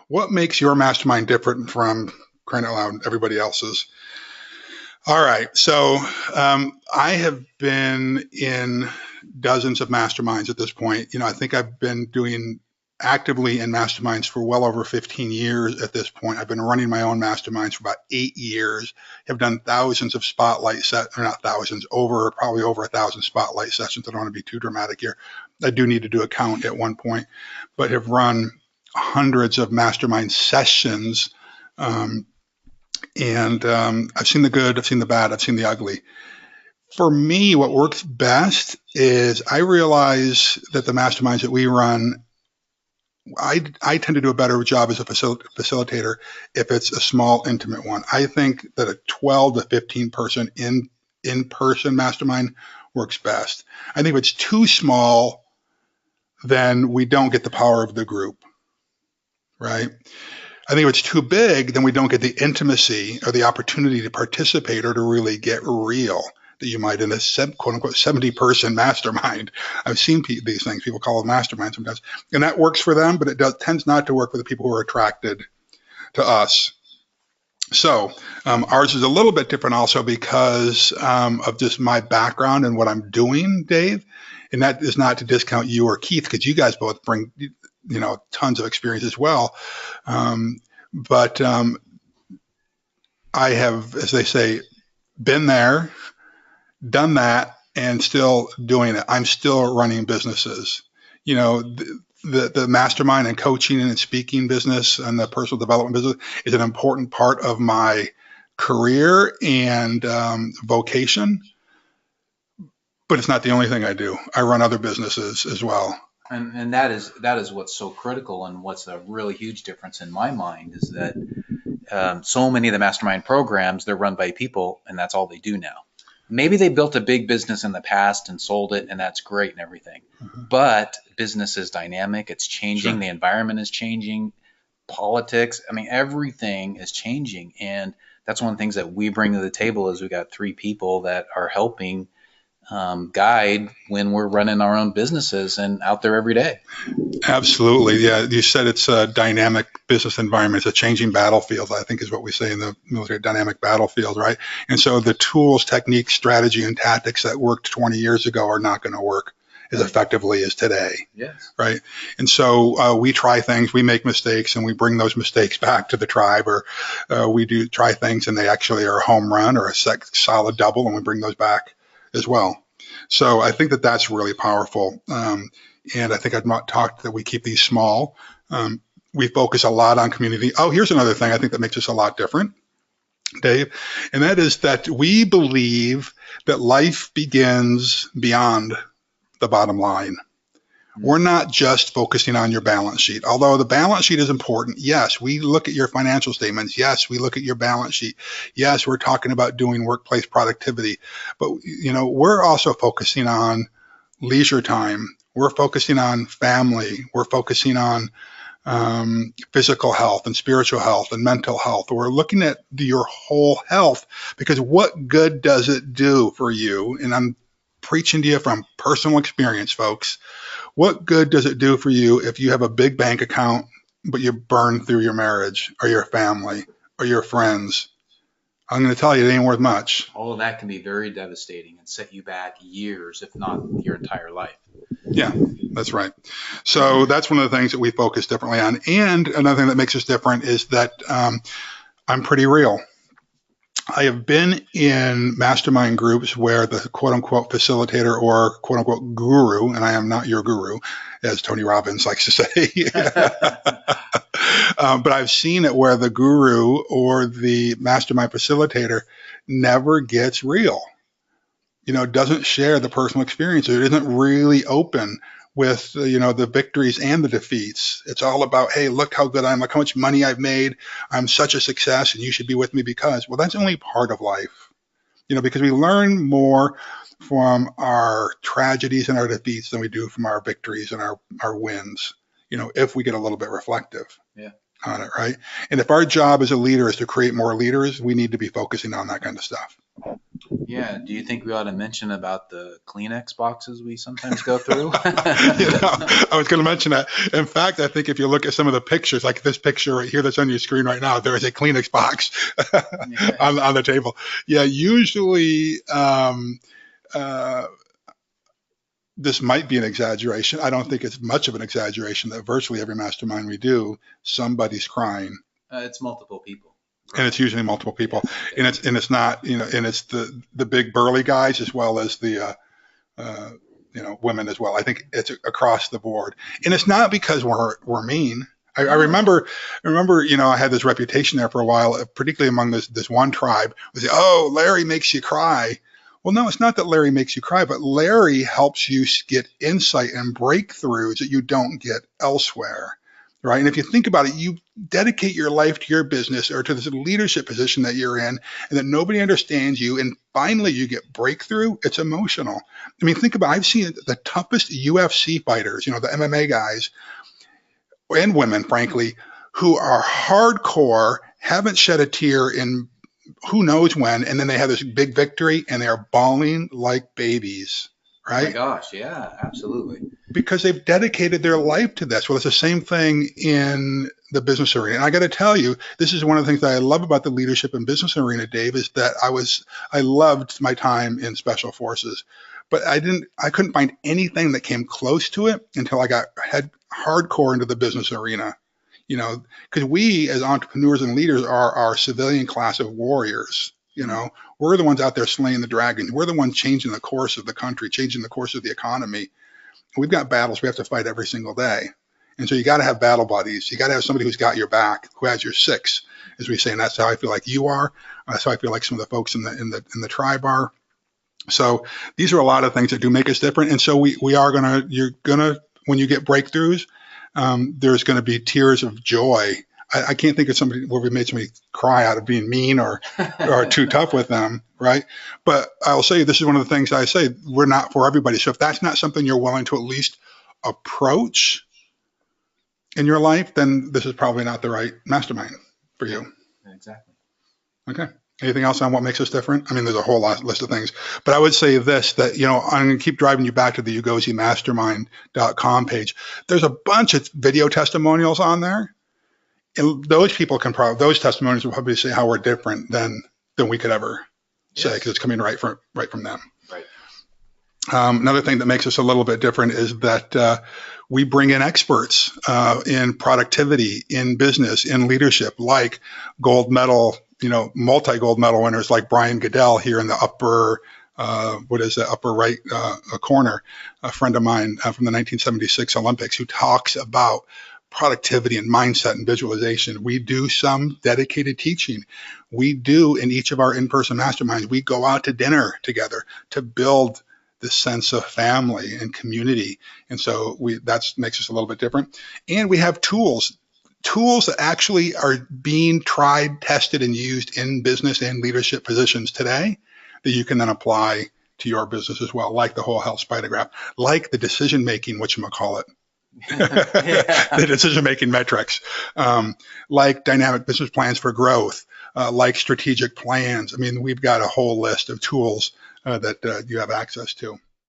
What makes your mastermind different from, crying out loud, everybody else's? All right. So I have been in dozens of masterminds at this point. I think I've been doing actively in masterminds for well over 15 years at this point. I've been running my own masterminds for about 8 years. Have done thousands of spotlight or not thousands, probably over 1,000 spotlight sessions. I don't want to be too dramatic here. I do need to do a count at one point, but have run hundreds of mastermind sessions. I've seen the good, I've seen the bad, I've seen the ugly. For me, what works best is I realize that the masterminds that we run, I tend to do a better job as a facilitator if it's a small, intimate one. I think that a 12 to 15 person in-person mastermind works best. I think if it's too small, then we don't get the power of the group, right? I think if it's too big, then we don't get the intimacy or the opportunity to participate or to really get real that you might in a quote unquote 70-person mastermind. I've seen these things, people call them masterminds sometimes, and that works for them, but it tends not to work for the people who are attracted to us. So ours is a little bit different also because of just my background and what I'm doing, Dave. And that is not to discount you or Keith, because you guys both bring tons of experience as well. But I have, as they say, been there, done that, and still doing it. I'm still running businesses. The mastermind and coaching and speaking business and the personal development business is an important part of my career and vocation, but it's not the only thing I do. I run other businesses as well. And that is what's so critical, and what's a really huge difference in my mind is that so many of the mastermind programs, they're run by people, and that's all they do now. Maybe they built a big business in the past and sold it, and that's great and everything. Mm-hmm. But business is dynamic. It's changing. Sure. The environment is changing. Politics. I mean, everything is changing. And that's one of the things that we bring to the table is we got 3 people that are helping guide when we're running our own businesses and out there every day. Absolutely. Yeah. You said it's a dynamic business environment. It's a changing battlefield, I think is what we say in the military, dynamic battlefield, right? And so the tools, techniques, strategy, and tactics that worked 20 years ago are not going to work as effectively as today. Yes. Right. And so we try things, we make mistakes, and we bring those mistakes back to the tribe, or we do try things and they actually are a home run or a solid double, and we bring those back as well. So I think that that's really powerful. And I think I've not talked that we keep these small. We focus a lot on community. Oh, here's another thing I think that makes us a lot different, Dave. And that is that we believe that life begins beyond the bottom line. We're not just focusing on your balance sheet. Although the balance sheet is important, yes, we look at your financial statements. Yes, we look at your balance sheet. Yes, we're talking about doing workplace productivity. But, we're also focusing on leisure time. We're focusing on family. We're focusing on physical health and spiritual health and mental health. We're looking at your whole health, because what good does it do for you? And I'm preaching to you from personal experience, folks. What good does it do for you if you have a big bank account, but you burn through your marriage or your family or your friends? I'm going to tell you, it ain't worth much. All of that can be very devastating and set you back years, if not your entire life. Yeah, that's right. So that's one of the things that we focus differently on. And another thing that makes us different is that I'm pretty real. I have been in mastermind groups where the quote unquote facilitator or quote unquote guru, and I am not your guru, as Tony Robbins likes to say, but I've seen it where the guru or the mastermind facilitator never gets real, doesn't share the personal experience. It isn't really open with, the victories and the defeats. It's all about, hey, look how good I am, look how much money I've made. I'm such a success and you should be with me because, well, that's only part of life, because we learn more from our tragedies and our defeats than we do from our victories and our wins, if we get a little bit reflective on it, right? And if our job as a leader is to create more leaders, we need to be focusing on that kind of stuff. Yeah. Do you think we ought to mention about the Kleenex boxes we sometimes go through? I was going to mention that. In fact, I think if you look at some of the pictures, like this picture right here that's on your screen right now, there is a Kleenex box Yeah. on the table. Yeah, usually uh, this might be an exaggeration. I don't think it's much of an exaggeration that virtually every mastermind we do, somebody's crying. It's multiple people. And it's usually multiple people, Yes. and it's not, and it's the big burly guys as well as the women as well. I think it's across the board, and it's not because we're mean. I remember, I had this reputation there for a while, particularly among this one tribe. Was oh, Larry makes you cry. Well, no, it's not that Larry makes you cry, but Larry helps you get insight and breakthroughs that you don't get elsewhere. Right. And if you think about it, you dedicate your life to your business or to this leadership position that you're in, and that nobody understands you. And finally, you get breakthrough. It's emotional. I mean, think about, I've seen the toughest UFC fighters, the MMA guys and women, frankly, who are hardcore, haven't shed a tear in who knows when. And then they have this big victory and they are bawling like babies. Right? Oh my gosh, yeah, absolutely. Because they've dedicated their life to this. Well, it's the same thing in the business arena. And I got to tell you, this is one of the things that I love about the leadership and business arena, Dave, is that I loved my time in special forces, but I couldn't find anything that came close to it until I got hardcore into the business arena. Because we as entrepreneurs and leaders are our civilian class of warriors. We're the ones out there slaying the dragons. We're the ones changing the course of the country, changing the course of the economy. We've got battles we have to fight every single day. And so you got to have battle buddies. You got to have somebody who's got your back, who has your six, as we say. And that's how I feel like you are. That's how I feel like some of the folks in the tribe are. So these are a lot of things that do make us different. And so you're going to, when you get breakthroughs, there's going to be tears of joy. I can't think of somebody where we made somebody cry out of being mean or too tough with them, right? But I'll say this is one of the things I say, we're not for everybody. So if that's not something you're willing to at least approach in your life, then this is probably not the right mastermind for you. Exactly. Okay. Anything else on what makes us different? I mean, there's a whole list of things, but I would say this, that, I'm going to keep driving you back to the yoogozimastermind.com page. There's a bunch of video testimonials on there. And those testimonials will probably say how we're different than we could ever say, because it's coming right from them. Right. Another thing that makes us a little bit different is that we bring in experts in productivity, in business, in leadership, like gold medal, multi-gold medal winners like Brian Goodell here in the upper right corner, a friend of mine from the 1976 Olympics, who talks about productivity and mindset and visualization. We do some dedicated teaching. We do in each of our in-person masterminds, we go out to dinner together to build this sense of family and community. And so that makes us a little bit different. And we have tools that actually are being tried, tested, and used in business and leadership positions today that you can then apply to your business as well, like the whole health spidograph, like the decision-making, whatchamacallit, the decision-making metrics, like dynamic business plans for growth, like strategic plans. I mean, we've got a whole list of tools that you have access to.